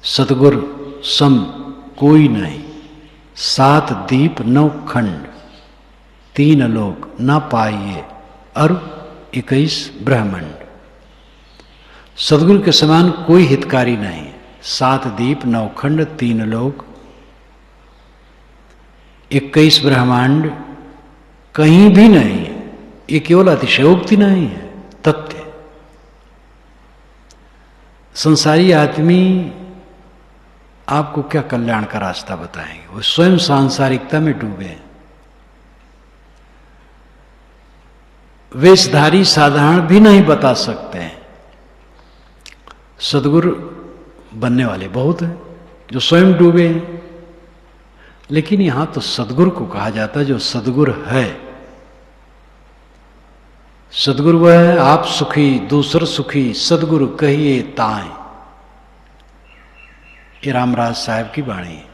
सतगुर सम कोई नहीं, 7 दीप 9 खंड, 3 लोक न पाइए और 21 ब्रह्मांड। सतगुरु के समान कोई हितकारी नहीं। 7 दीप 9 खंड, 3 लोक, 21 ब्रह्मांड कहीं भी नहीं है। ये केवल अतिशयोक्ति नहीं है, तथ्य। संसारी आदमी आपको क्या कल्याण का रास्ता बताएंगे? वो स्वयं सांसारिकता में डूबे हैं। वेशधारी साधारण भी नहीं बता सकते हैं। सद्गुरु बनने वाले बहुत हैं जो स्वयं डूबे हैं, लेकिन यहां तो सद्गुरु को कहा जाता है जो सद्गुरु है। सद्गुरु वह है, आप सुखी दूसर सुखी, सद्गुरु कहिए ताएं। ये रामराज साहब की वाणी है।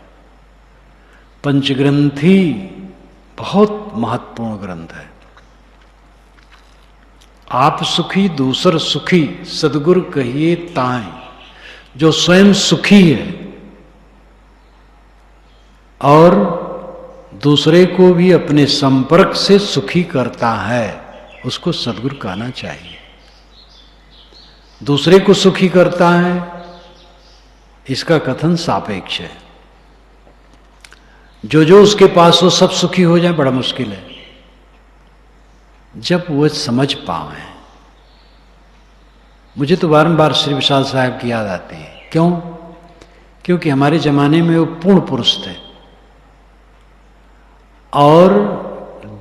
पंचग्रंथी बहुत महत्वपूर्ण ग्रंथ है। आप सुखी दूसर सुखी, सद्गुरु कहिए ताएं। जो स्वयं सुखी है और दूसरे को भी अपने संपर्क से सुखी करता है, उसको सद्गुरु कहना चाहिए। दूसरे को सुखी करता है, इसका कथन सापेक्ष है। जो उसके पास हो सब सुखी हो जाए बड़ा मुश्किल है। जब वो समझ पाए। मुझे तो बारंबार श्री विशाल साहब की याद आती है। क्यों? क्योंकि हमारे जमाने में वो पूर्ण पुरुष थे और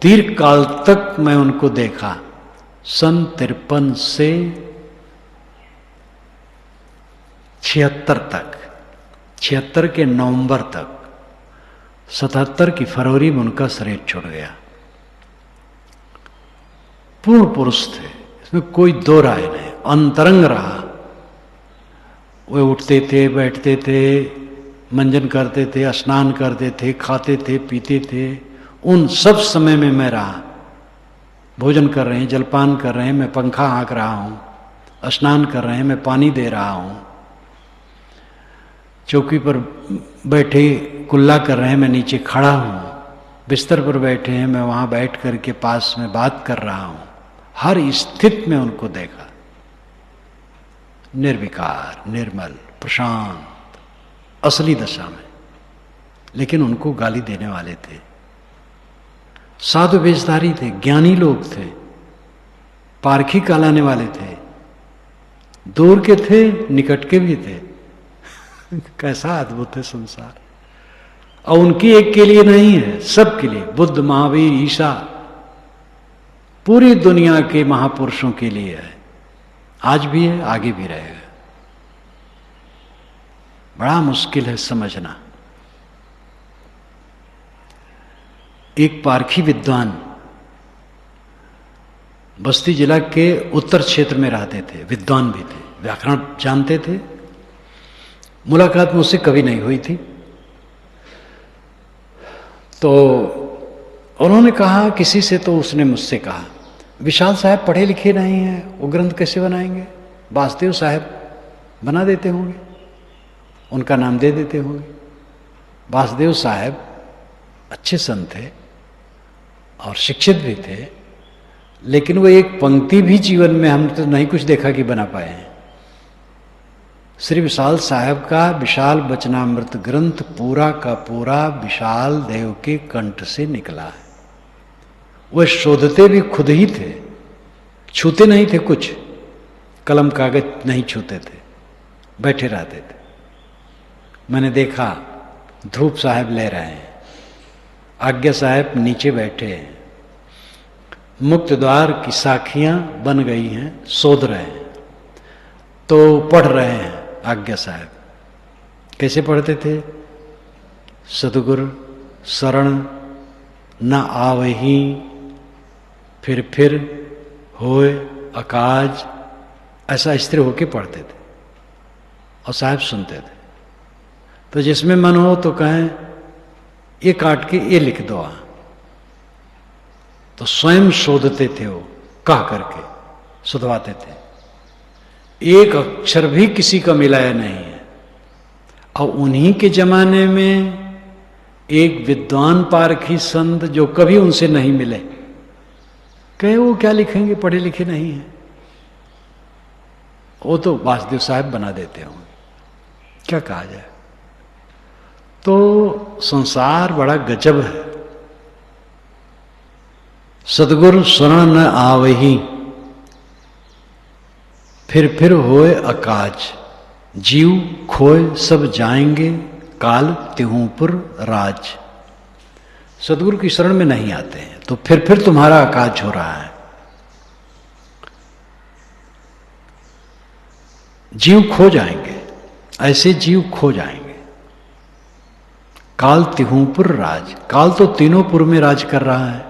दीर्घ काल तक मैं उनको देखा। सन 53 से 76 तक, 76 के नवंबर तक, 77 की फरवरी में उनका शरीर छूट गया। पूर्ण पुरुष थे, इसमें कोई दो राय नहीं। अंतरंग रहा। वे उठते थे, बैठते थे, मंजन करते थे, स्नान करते थे, खाते थे, पीते थे। उन सब समय में मैं रहा। भोजन कर रहे हैं, जलपान कर रहे हैं, मैं पंखा हाँक रहा हूं। स्नान कर रहे हैं, मैं पानी दे रहा हूं। चौकी पर बैठे कुल्ला कर रहे हैं, मैं नीचे खड़ा हूं। बिस्तर पर बैठे हैं, मैं वहां बैठ करके पास में बात कर रहा हूं। हर स्थिति में उनको देखा। निर्विकार, निर्मल, प्रशांत, असली दशा में। लेकिन उनको गाली देने वाले थे। साधु वेशधारी थे, ज्ञानी लोग थे, पारखी कहलाने वाले थे। दूर के थे, निकट के भी थे। कैसा अद्भुत है संसार। और उनकी एक के लिए नहीं है, सबके लिए। बुद्ध, महावीर, ईसा, पूरी दुनिया के महापुरुषों के लिए है। आज भी है, आगे भी रहेगा। बड़ा मुश्किल है समझना। एक पारखी विद्वान बस्ती जिला के उत्तर क्षेत्र में रहते थे, विद्वान भी थे, व्याकरण जानते थे। मुलाकात मुझसे कभी नहीं हुई थी। तो उन्होंने कहा किसी से, तो उसने मुझसे कहा, विशाल साहब पढ़े लिखे नहीं हैं, वो ग्रंथ कैसे बनाएंगे? वासुदेव साहब बना देते होंगे, उनका नाम दे देते होंगे। वासुदेव साहब अच्छे संत थे और शिक्षित भी थे, लेकिन वो एक पंक्ति भी जीवन में हम तो नहीं कुछ देखा कि बना पाए हैं। श्री विशाल साहब का विशाल वचनामृत ग्रंथ पूरा का पूरा विशाल देव के कंठ से निकला है। वह शोधते भी खुद ही थे, छूते नहीं थे कुछ। कलम कागज नहीं छूते थे, बैठे रहते थे। मैंने देखा ध्रुव साहब ले रहे हैं, आज्ञा साहब नीचे बैठे हैं, मुक्त द्वार की साखियां बन गई हैं, शोध रहे हैं। तो पढ़ रहे हैं आज्ञा साहब। कैसे पढ़ते थे? सद्गुरु शरण न आवही, फिर होए अकाज, ऐसा स्थिर होके पढ़ते थे और साहब सुनते थे। तो जिसमें मन हो तो कहें ये काट के ये लिख दो। तो स्वयं शोधते थे, वो कह करके शुद्धवाते थे। एक अक्षर भी किसी का मिलाया नहीं है। और उन्हीं के जमाने में एक विद्वान पारखी संत जो कभी उनसे नहीं मिले, कहे वो क्या लिखेंगे, पढ़े लिखे नहीं है, वो तो वासुदेव साहब बना देते होंगे, क्या कहा जाए। तो संसार बड़ा गजब है। सदगुरु शरण न आवही, फिर होए अकाज, जीव खोए सब जाएंगे, काल तिहुपुर राज। सदगुरु की शरण में नहीं आते हैं तो फिर तुम्हारा अकाज हो रहा है, जीव खो जाएंगे, ऐसे जीव खो जाएंगे। काल तिहुपुर राज, काल तो तीनों पुर में राज कर रहा है।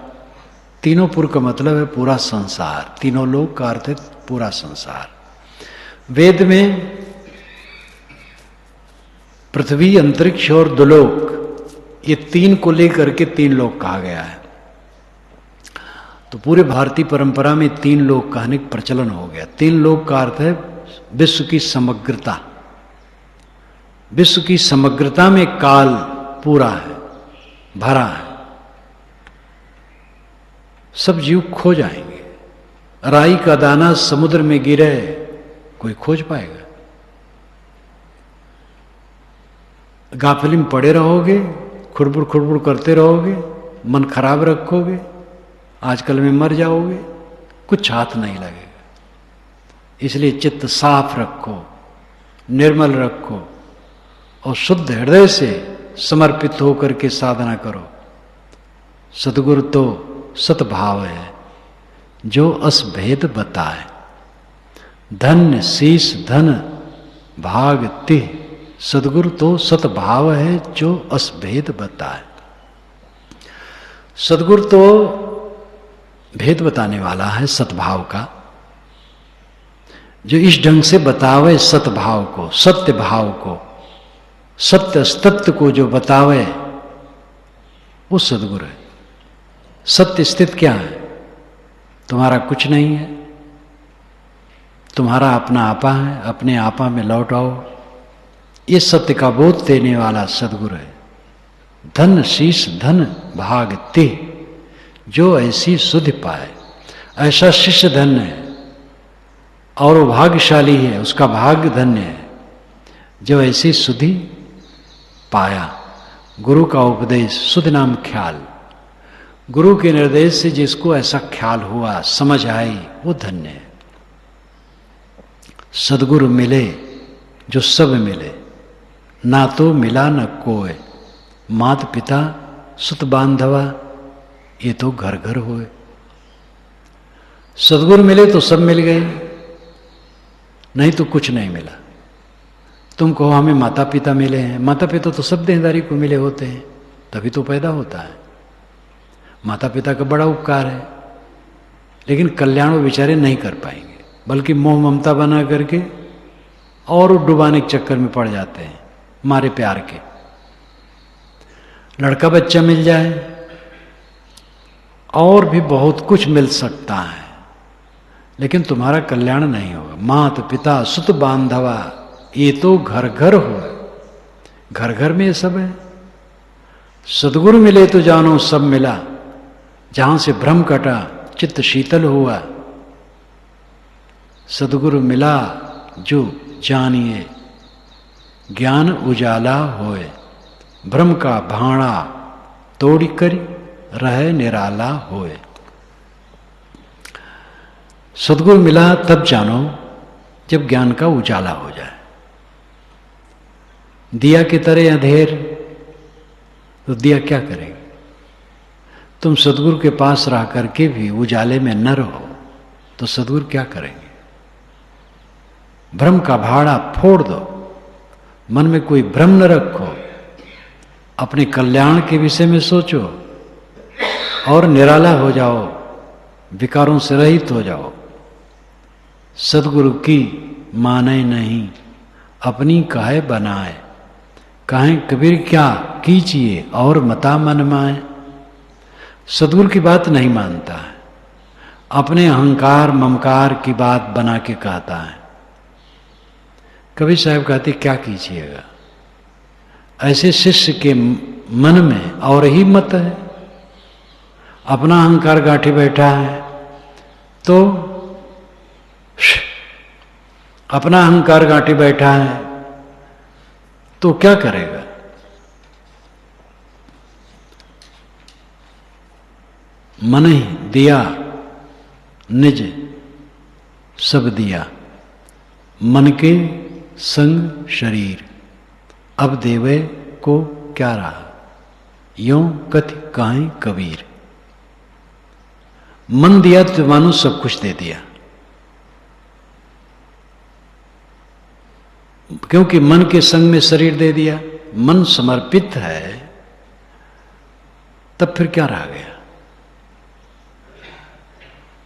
तीनों पुर का मतलब है पूरा संसार, तीनों लोक का अर्थ है पूरा संसार। वेद में पृथ्वी, अंतरिक्ष और दुलोक, ये तीन को लेकर के तीन लोक कहा गया है। तो पूरे भारतीय परंपरा में तीन लोक कहने का प्रचलन हो गया। तीन लोक का अर्थ है विश्व की समग्रता। विश्व की समग्रता में काल पूरा है, भरा है, सब जीव खो जाएंगे। राई का दाना समुद्र में गिरे, कोई खोज पाएगा? गाफिली में पड़े रहोगे, खुड़बुड़ खुड़बुड़ करते रहोगे, मन खराब रखोगे, आजकल में मर जाओगे, कुछ हाथ नहीं लगेगा। इसलिए चित्त साफ रखो, निर्मल रखो और शुद्ध हृदय से समर्पित होकर के साधना करो। सद्गुरु तो सतभाव है जो असभेद बताए, धन्य शीश धन भाग तिह। सद्गुरु तो सतभाव है जो असभेद बताए। सद्गुरु तो भेद बताने वाला है सतभाव का, जो इस ढंग से बतावे सतभाव को, सत्य भाव को, सत्य अस्तित्व को जो बतावे वो सद्गुरु है। सत्य स्थित क्या है? तुम्हारा कुछ नहीं है, तुम्हारा अपना आपा है, अपने आपा में लौट आओ। ये सत्य का बोध देने वाला सद्गुरु है। धन शीश धन भाग ते, जो ऐसी सुधि पाए। ऐसा शिष्य धन्य है और वो भाग्यशाली है, उसका भाग्य धन्य है जो ऐसी सुधि पाया। गुरु का उपदेश सुध नाम ख्याल, गुरु के निर्देश से जिसको ऐसा ख्याल हुआ, समझ आई, वो धन्य है। सद्गुरु मिले जो सब मिले, ना तो मिला न कोय। मात पिता सुत बांधवा, ये तो घर घर होए। सद्गुरु मिले तो सब मिल गए, नहीं तो कुछ नहीं मिला। तुम कहो हमें माता पिता मिले हैं, माता पिता तो सब देहदारी को मिले होते हैं, तभी तो पैदा होता है। माता पिता का बड़ा उपकार है, लेकिन कल्याण वो बेचारे नहीं कर पाएंगे, बल्कि मोह ममता बना करके और डुबाने के चक्कर में पड़ जाते हैं मारे प्यार के। लड़का बच्चा मिल जाए और भी बहुत कुछ मिल सकता है, लेकिन तुम्हारा कल्याण नहीं होगा। मात पिता सुत बांधवा, ये तो घर घर हो, घर घर में ये सब है। सद्गुरु मिले तो जानो सब मिला, जहां से भ्रम कटा चित्त शीतल हुआ। सद्गुरु मिला जो जानिए, ज्ञान उजाला होए। भ्रम का भाणा तोड़ी करी, रहे निराला होए। सद्गुरु मिला तब जानो जब ज्ञान का उजाला हो जाए। दिया की तरह अंधेर, तो दिया क्या करेगा? तुम सद्गुरु के पास रह करके भी उजाले में न रहो तो सद्गुरु क्या करेंगे? भ्रम का भाड़ा फोड़ दो, मन में कोई भ्रम न रखो, अपने कल्याण के विषय में सोचो और निराला हो जाओ, विकारों से रहित हो जाओ। सद्गुरु की माने नहीं, अपनी काहे बनाए। काहे कबीर क्या कीजिए और मता मन माए। सद्गुरु की बात नहीं मानता है, अपने अहंकार ममकार की बात बना के कहता है। कबीर साहब कहते क्या कीजिएगा? ऐसे शिष्य के मन में और ही मत है, अपना अहंकार गांठे बैठा है, तो अपना अहंकार गांठे बैठा है तो क्या करेगा? मन ही दिया, निज सब दिया, मन के संग शरीर, अब देवे को क्या रहा, यों कथि काहे कबीर। मन दिया तो मानो सब कुछ दे दिया, क्योंकि मन के संग में शरीर दे दिया, मन समर्पित है, तब फिर क्या रह गया?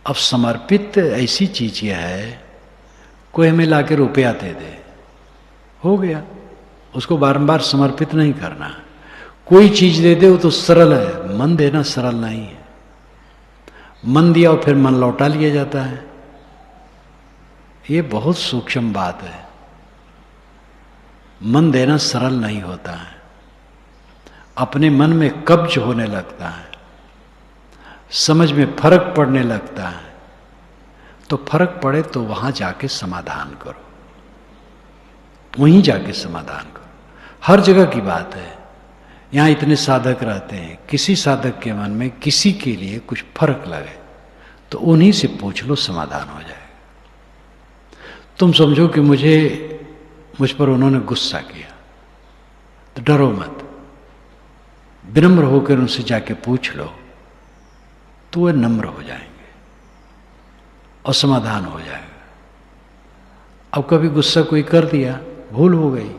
अब समर्पित ऐसी चीज यह है, कोई हमें लाके रुपया दे दे, हो गया, उसको बारंबार समर्पित नहीं करना। कोई चीज दे दे वो तो सरल है, मन देना सरल नहीं है। मन दिया और फिर मन लौटा लिया जाता है, ये बहुत सूक्ष्म बात है। मन देना सरल नहीं होता है, अपने मन में कब्ज होने लगता है, समझ में फर्क पड़ने लगता है, तो फर्क पड़े तो वहां जाके समाधान करो, वहीं जाके समाधान करो। हर जगह की बात है, यहां इतने साधक रहते हैं, किसी साधक के मन में किसी के लिए कुछ फर्क लगे तो उन्हीं से पूछ लो, समाधान हो जाएगा। तुम समझो कि मुझ पर उन्होंने गुस्सा किया, तो डरो मत, विनम्र होकर उनसे जाके पूछ लो, तो वे नम्र हो जाएंगे और समाधान हो जाएगा। अब कभी गुस्सा कोई कर दिया, भूल हो गई,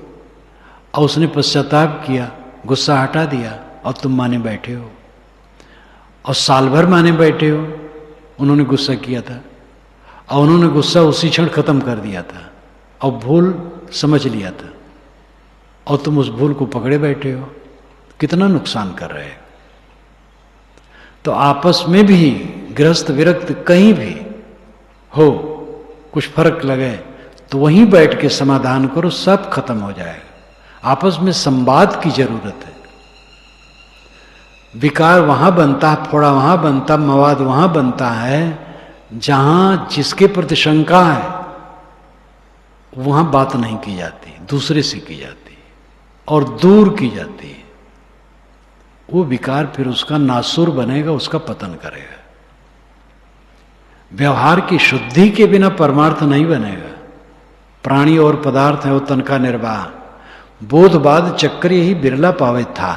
और उसने पश्चाताप किया, गुस्सा हटा दिया, और तुम माने बैठे हो, और साल भर माने बैठे हो, उन्होंने गुस्सा किया था और उन्होंने गुस्सा उसी क्षण खत्म कर दिया था और भूल समझ लिया था, और तुम उस भूल को पकड़े बैठे हो, कितना नुकसान कर रहे हो। तो आपस में भी गृहस्थ विरक्त कहीं भी हो, कुछ फर्क लगे तो वहीं बैठ के समाधान करो, सब खत्म हो जाएगा। आपस में संवाद की जरूरत है। विकार वहां बनता है, फोड़ा वहां बनता, मवाद वहां बनता है जहां जिसके प्रति शंका है वहां बात नहीं की जाती, दूसरे से की जाती और दूर की जाती है। वो विकार फिर उसका नासुर बनेगा, उसका पतन करेगा। व्यवहार की शुद्धि के बिना परमार्थ नहीं बनेगा। प्राणी और पदार्थ है वो तन का निर्वाह, बोधबाद चक्र यही बिरला पावे था।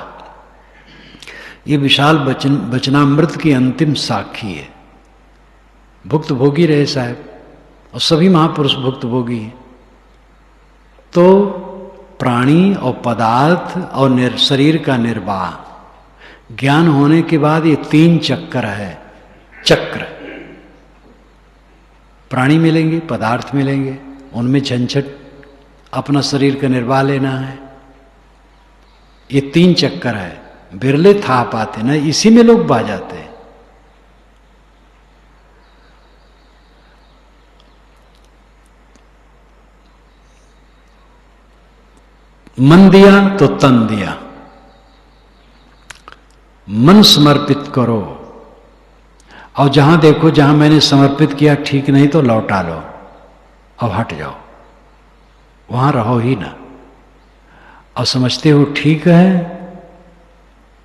ये विशाल वचनामृत की अंतिम साक्षी है। भुक्त भोगी रहे साहब, और सभी महापुरुष भुक्त भोगी हैं। तो प्राणी और पदार्थ और शरीर का निर्वाह ज्ञान होने के बाद ये तीन चक्र है। चक्र, प्राणी मिलेंगे, पदार्थ मिलेंगे, उनमें झंझट, अपना शरीर का निर्वाह लेना है, ये तीन चक्कर है। बिरले था पाते ना, इसी में लोग बह जाते हैं। मन दिया तो तन दिया, मन समर्पित करो, और जहां देखो जहां मैंने समर्पित किया ठीक नहीं तो लौटा लो और हट जाओ, वहां रहो ही ना। और समझते हो ठीक है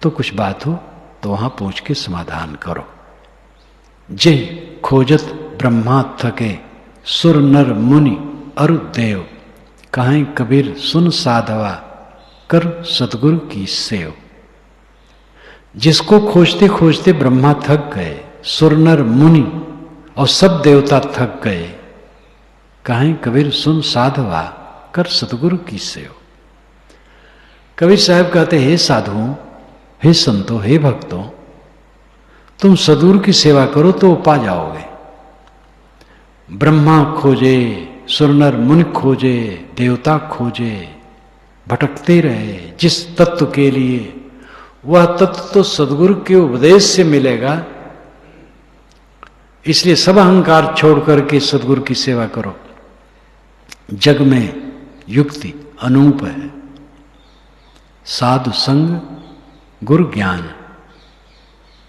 तो कुछ बात हो तो वहां पूछ के समाधान करो। जे खोजत ब्रह्मा थके, सुर नर मुनि अरु देव, कहें कबीर सुन साधवा, कर सतगुरु की सेव। जिसको खोजते खोजते ब्रह्मा थक गए, सुर नर मुनि और सब देवता थक गए, कहें कबीर सुन साधवा, कर सतगुरु की सेव। कबीर साहब कहते, हे साधुओं, हे संतों, हे भक्तों, तुम सदगुरु की सेवा करो तो पा जाओगे। ब्रह्मा खोजे, सुरनर मुनि खोजे, देवता खोजे, भटकते रहे जिस तत्व के लिए, वह तत्व तो सदगुरु के उपदेश से मिलेगा। इसलिए सब अहंकार छोड़ करके सदगुरु की सेवा करो। जग में युक्ति अनूप है, साधु संग गुरु ज्ञान,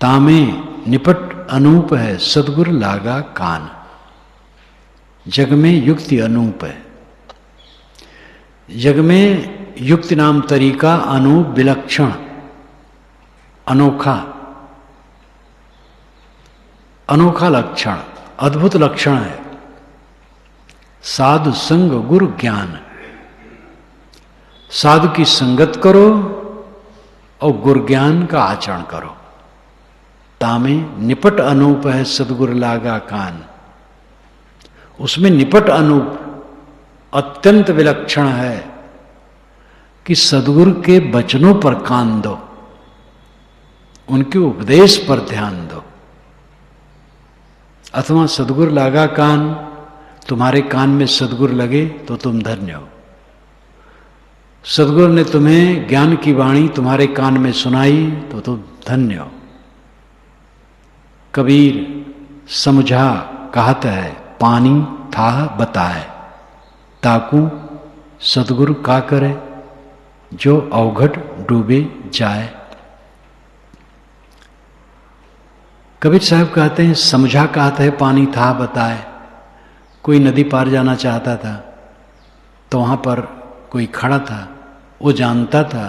तामे निपट अनूप है सदगुरु लागा कान। जग में युक्ति अनूप है। जग में युक्ति नाम तरीका अनूप, विलक्षण, अनोखा, अनोखा लक्षण, अद्भुत लक्षण है। साधु संग गुरु ज्ञान, साधु की संगत करो और गुरु ज्ञान का आचरण करो। तामे निपट अनूप है सदगुरु लागा कान, उसमें निपट अनूप, अत्यंत विलक्षण है कि सदगुरु के वचनों पर कान दो, उनके उपदेश पर ध्यान दो। अथवा सदगुरु लागा कान, तुम्हारे कान में सदगुरु लगे तो तुम धन्य हो। सदगुरु ने तुम्हें ज्ञान की वाणी तुम्हारे कान में सुनाई तो तुम धन्य हो। कबीर समझा कहत है, पानी था बताए, ताकू सदगुरु का करे, जो अवघट डूबे जाए। कबीर साहब कहते हैं, समझा कहता है पानी था बताए। कोई नदी पार जाना चाहता था तो वहां पर कोई खड़ा था, वो जानता था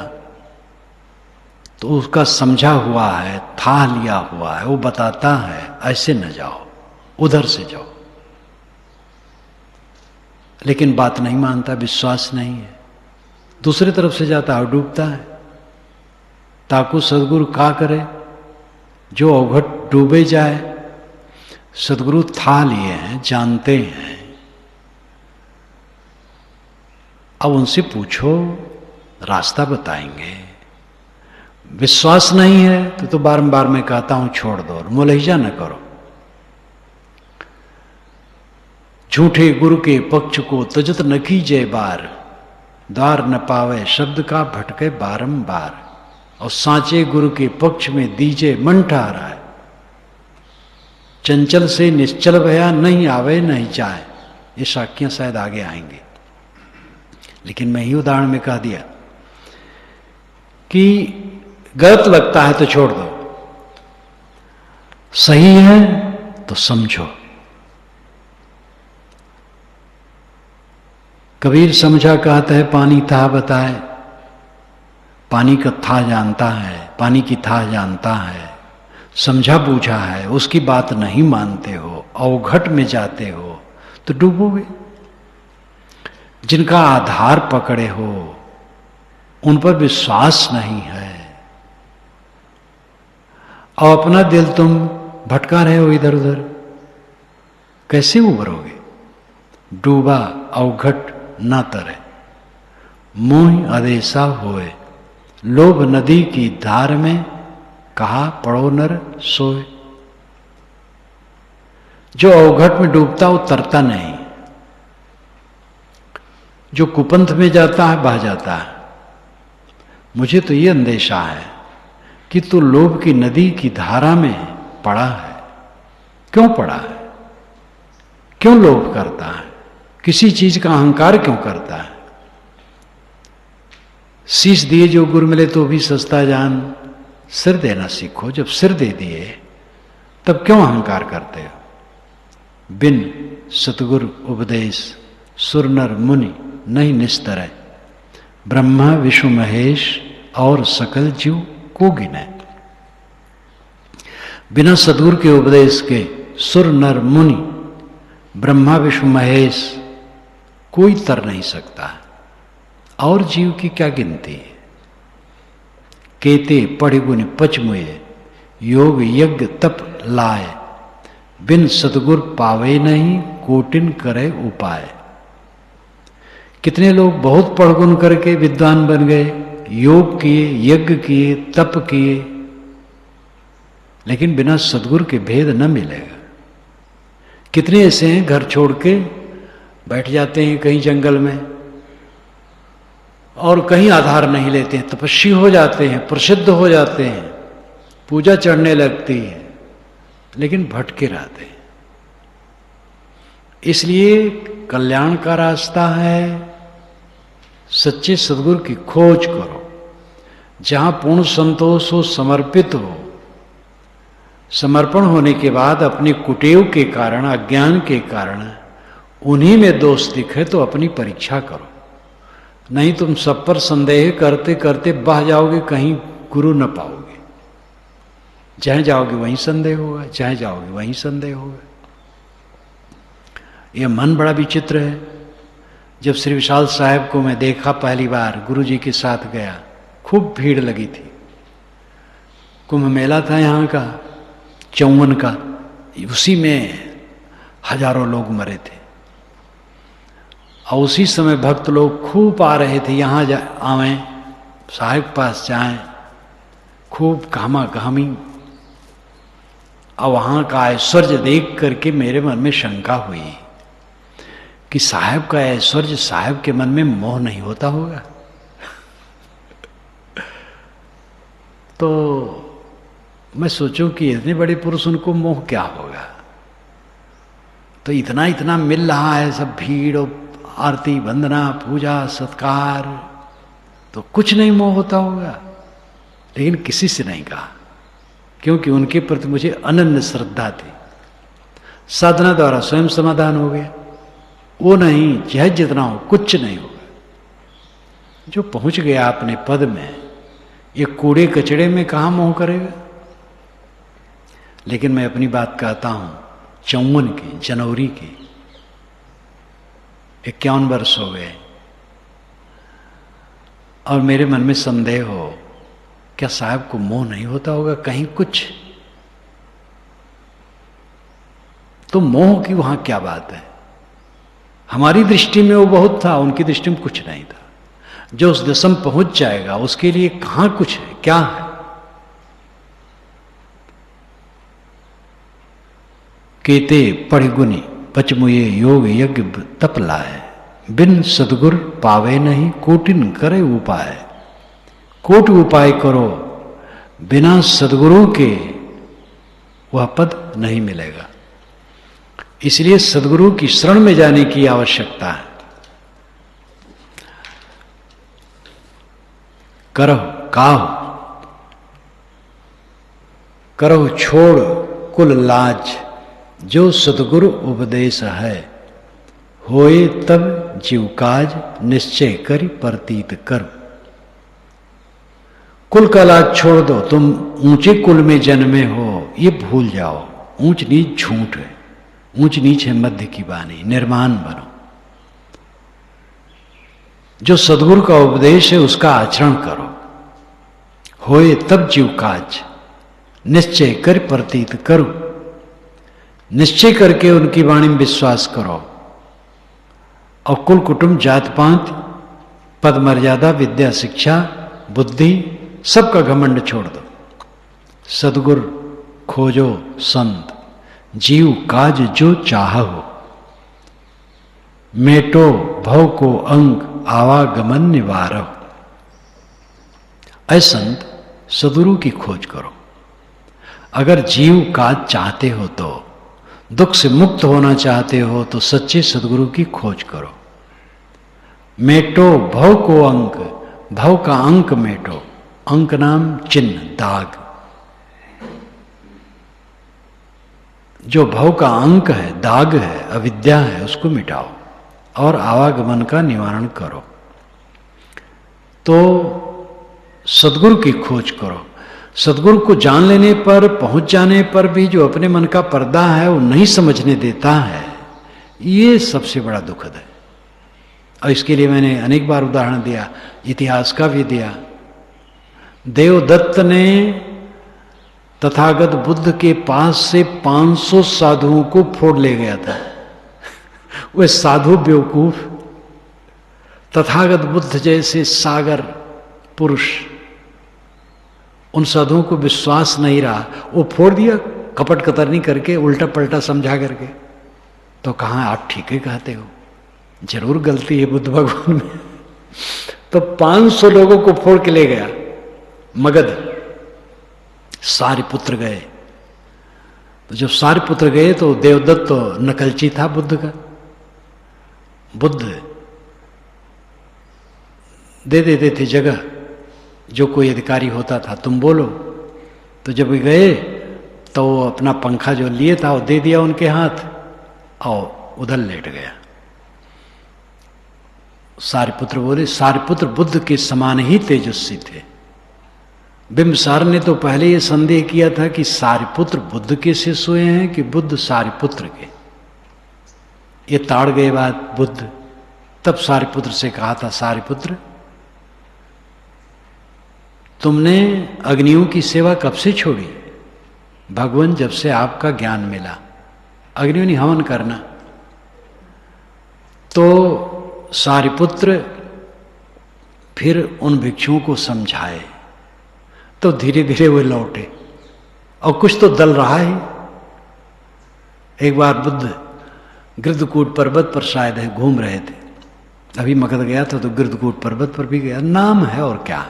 तो उसका समझा हुआ है, था लिया हुआ है, वो बताता है ऐसे न जाओ, उधर से जाओ। लेकिन बात नहीं मानता, विश्वास नहीं है, दूसरी तरफ से जाता है, डूबता है। ताकू सदगुरु का करे, जो अवघट डूबे जाए। सदगुरु था लिए हैं, जानते हैं। अब उनसे पूछो, रास्ता बताएंगे। विश्वास नहीं है तो बारंबार मैं कहता हूं छोड़ दो, मुलहिजा न करो। झूठे गुरु के पक्ष को तजत न कीजिए बार, द्वार न पावे शब्द का भटके बारंबार। और सांचे गुरु के पक्ष में दीजे मन ठहराए, चंचल से निश्चल भया नहीं आवे नहीं जाए। ये साखियां शायद आगे आएंगे, लेकिन मैं ही उदाहरण में कह दिया कि गलत लगता है तो छोड़ दो, सही है तो समझो। कबीर समझा कहता है पानी था बताए, पानी का था जानता है, पानी की था जानता है, समझा बूझा है, उसकी बात नहीं मानते हो, अवघट में जाते हो तो डूबोगे। जिनका आधार पकड़े हो उन पर विश्वास नहीं है और अपना दिल तुम भटका रहे हो इधर उधर, कैसे उबरोगे? डूबा अवघट ना तरे, मोह आदेशा होए, लोभ नदी की धार में कहा पड़ो नर सोए। जो अवघट में डूबता वो तरता नहीं, जो कुपंथ में जाता है बह जाता है। मुझे तो ये अंदेशा है कि तू लोभ की नदी की धारा में पड़ा है। क्यों पड़ा है? क्यों लोभ करता है? किसी चीज का अहंकार क्यों करता है? शीश दिए जो गुरु मिले तो भी सस्ता जान, सिर देना सीखो। जब सिर दे दिए तब क्यों अहंकार करते हो? बिन सतगुरु उपदेश सुर नर मुनि नहीं निस्तरय, ब्रह्मा विष्णु महेश और सकल जीव को गिने। बिना सदगुरु के उपदेश के सुर नर मुनि, ब्रह्मा विष्णु महेश कोई तर नहीं सकता। और जीव की क्या गिनती है? केते पढ़ गुण पचमुए, योग यज्ञ तप लाए, बिन सतगुर पावे नहीं कोटिन करे उपाय। कितने लोग बहुत पढ़ गुण करके विद्वान बन गए, योग किए, यज्ञ किए, तप किए, लेकिन बिना सदगुरु के भेद न मिलेगा। कितने ऐसे हैं घर छोड़ के बैठ जाते हैं कहीं जंगल में और कहीं आधार नहीं लेते हैं, तपस्वी हो जाते हैं, प्रसिद्ध हो जाते हैं, पूजा चढ़ने लगती है, लेकिन भटके रहते हैं। इसलिए कल्याण का रास्ता है सच्चे सदगुरु की खोज करो। जहां पूर्ण संतोष हो, समर्पित हो, समर्पण होने के बाद अपने कुटेव के कारण, अज्ञान के कारण उन्हीं में दोष दिखे तो अपनी परीक्षा करो। नहीं तुम सब पर संदेह करते करते बह जाओगे, कहीं गुरु न पाओगे। जहां जाओगे वहीं संदेह होगा, जहां जाओगे वहीं संदेह होगा। यह मन बड़ा विचित्र है। जब श्री विशाल साहब को मैं देखा पहली बार, गुरु जी के साथ गया, खूब भीड़ लगी थी। कुंभ मेला था यहाँ का 54 का, उसी में हजारों लोग मरे थे। और उसी समय भक्त लोग खूब आ रहे थे, यहाँ आवें, साहब के पास जाएं, खूब घामा घामी। और वहाँ का ऐश्वर्य देख करके मेरे मन में शंका हुई कि साहब का ऐश्वर्य, साहब के मन में मोह नहीं होता होगा? तो मैं सोचूं कि इतने बड़े पुरुष, उनको मोह क्या होगा? तो इतना इतना मिल रहा है, सब भीड़ और आरती, वंदना, पूजा, सत्कार, तो कुछ नहीं मोह होता होगा। लेकिन किसी से नहीं कहा, क्योंकि उनके प्रति मुझे अनन्य श्रद्धा थी। साधना द्वारा स्वयं समाधान हो गया। वो नहीं, चाहे जितना हो, कुछ नहीं होगा। जो पहुंच गया अपने पद में, ये कूड़े कचड़े में कहां मोह करेगा? लेकिन मैं अपनी बात कहता हूं, 54 के जनवरी के 51 वर्ष हो गए, और मेरे मन में संदेह हो, क्या साहब को मोह नहीं होता होगा कहीं कुछ? तो मोह की वहां क्या बात है? हमारी दृष्टि में वो बहुत था, उनकी दृष्टि में कुछ नहीं था। जो उस दशम पहुंच जाएगा उसके लिए कहां कुछ है, क्या है? केते पढ़ गुनी पचमुए योग यज्ञ तप लाए, बिन सदगुर पावे नहीं कोटिन करे उपाय। कोटि उपाय करो, बिना सदगुरु के वह पद नहीं मिलेगा। इसलिए सदगुरु की शरण में जाने की आवश्यकता है। करहो काहो, करहो छोड़ कुल लाज, जो सतगुरु उपदेश है, होए तब जीव काज, निश्चय करी प्रतीत कर। कुल का लाज छोड़ दो। तुम ऊंचे कुल में जन्मे हो, ये भूल जाओ। ऊंच नीच झूठ है, ऊंच नीच है मध्य की वाणी। निर्माण बनो। जो सदगुरु का उपदेश है उसका आचरण करो। होए तब जीव काज, निश्चय कर प्रतीत करो। निश्चय करके उनकी वाणी में विश्वास करो। और कुल कुटुंब, जात पात, पद मर्यादा, विद्या शिक्षा, बुद्धि, सबका घमंड छोड़ दो। सदगुर खोजो संत, जीव काज जो चाहो। मेटो भव को अंग, आवागमन निवारो। ऐ संत, सदगुरु की खोज करो। अगर जीव काज चाहते हो, तो दुख से मुक्त होना चाहते हो, तो सच्चे सदगुरु की खोज करो। मेटो भव को अंक, भव का अंक मेटो। अंक नाम चिन्ह, दाग। जो भव का अंक है, दाग है, अविद्या है, उसको मिटाओ और आवागमन का निवारण करो। तो सदगुरु की खोज करो। सदगुरु को जान लेने पर, पहुंच जाने पर भी जो अपने मन का पर्दा है वो नहीं समझने देता है, ये सबसे बड़ा दुखद है। और इसके लिए मैंने अनेक बार उदाहरण दिया, इतिहास का भी दिया। देवदत्त ने तथागत बुद्ध के पास से 500 साधुओं को फोड़ ले गया था। वे साधु बेवकूफ, तथागत बुद्ध जैसे सागर पुरुष, उन साधुओं को विश्वास नहीं रहा, वो फोड़ दिया कपट कतरनी करके, उल्टा पलटा समझा करके। तो कहाँ आप ठीक ही कहते हो, जरूर गलती है बुद्ध भगवान में। तो 500 लोगों को फोड़ के ले गया मगध। सारे पुत्र गए। तो जब सारे पुत्र गए तो देवदत्त तो नकलची था बुद्ध का। बुद्ध दे देते थे जगह, जो कोई अधिकारी होता था, तुम बोलो। तो जब गए तो वो अपना पंखा जो लिए था वो दे दिया उनके हाथ और उधर लेट गया। सारिपुत्र बोले, सारिपुत्र बुद्ध के समान ही तेजस्वी थे। बिंबिसार ने तो पहले ये संदेह किया था कि सारिपुत्र बुद्ध के शिष्य हुए हैं कि बुद्ध सारिपुत्र के। ये ताड़ गए बात बुद्ध। तब सारिपुत्र से कहा था, सारिपुत्र तुमने अग्नियों की सेवा कब से छोड़ी? भगवान, जब से आपका ज्ञान मिला। अग्नियों ने हवन करना। तो सारिपुत्र फिर उन भिक्षुओं को समझाए, तो धीरे धीरे वे लौटे। और कुछ तो दल रहा है। एक बार बुद्ध गिरधकूट पर्वत पर शायद है घूम रहे थे, अभी मगध गया था तो गिरधकूट पर्वत पर भी गया, नाम है और क्या।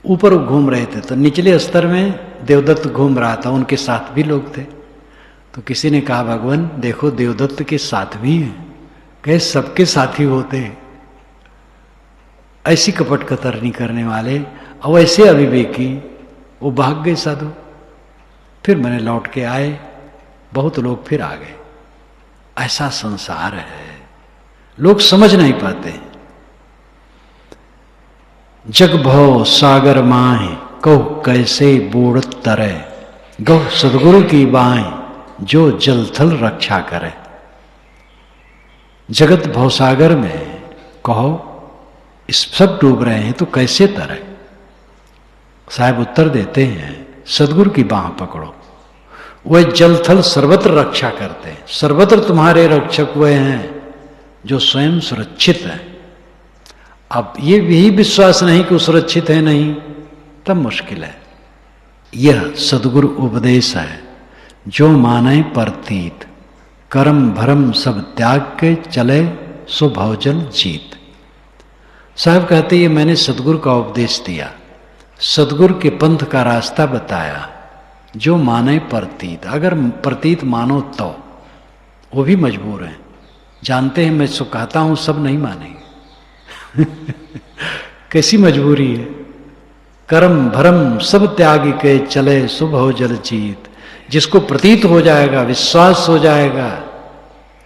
ऊपर वो घूम रहे थे तो निचले स्तर में देवदत्त घूम रहा था, उनके साथ भी लोग थे। तो किसी ने कहा, भगवान देखो देवदत्त के साथ भी हैं। कहे सबके साथी होते हैं, ऐसी कपट कतरनी करने वाले और ऐसे अविवेकी। वो भाग गए साधु। फिर मैंने लौट के आए, बहुत लोग फिर आ गए। ऐसा संसार है, लोग समझ नहीं पाते। जग भव सागर माहे कहो कैसे बूढ़ तरे, गौ सदगुरु की बाहें जो जल थल रक्षा करे। जगत भवसागर में कहो इस सब डूब रहे हैं तो कैसे तरे। साहब उत्तर देते हैं, सदगुरु की बाह पकड़ो, वह जल थल सर्वत्र रक्षा करते हैं। सर्वत्र तुम्हारे रक्षक वह हैं जो स्वयं सुरक्षित है। अब ये भी विश्वास नहीं कि वो सुरक्षित है, नहीं तब मुश्किल है। यह सदगुरु उपदेश है, जो माने परतीत, कर्म भरम सब त्याग के चले सो भवजल जीत। साहब कहते ये मैंने सदगुरु का उपदेश दिया, सदगुरु के पंथ का रास्ता बताया। जो माने परतीत, अगर परतीत मानो तो वो भी मजबूर हैं, जानते हैं मैं सो कहता हूं सब नहीं मानेंगे। कैसी मजबूरी है। कर्म भरम सब त्याग के चले सुबह जल जीत। जिसको प्रतीत हो जाएगा, विश्वास हो जाएगा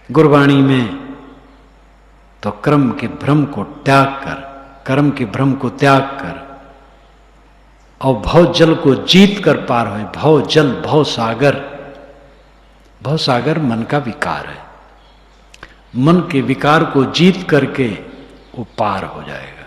गुरबाणी में, तो कर्म के भ्रम को त्याग कर, कर्म के भ्रम को त्याग कर और भव जल को जीत कर पार हो। भव जल, भव सागर, भव सागर मन का विकार है। मन के विकार को जीत करके वो पार हो जाएगा।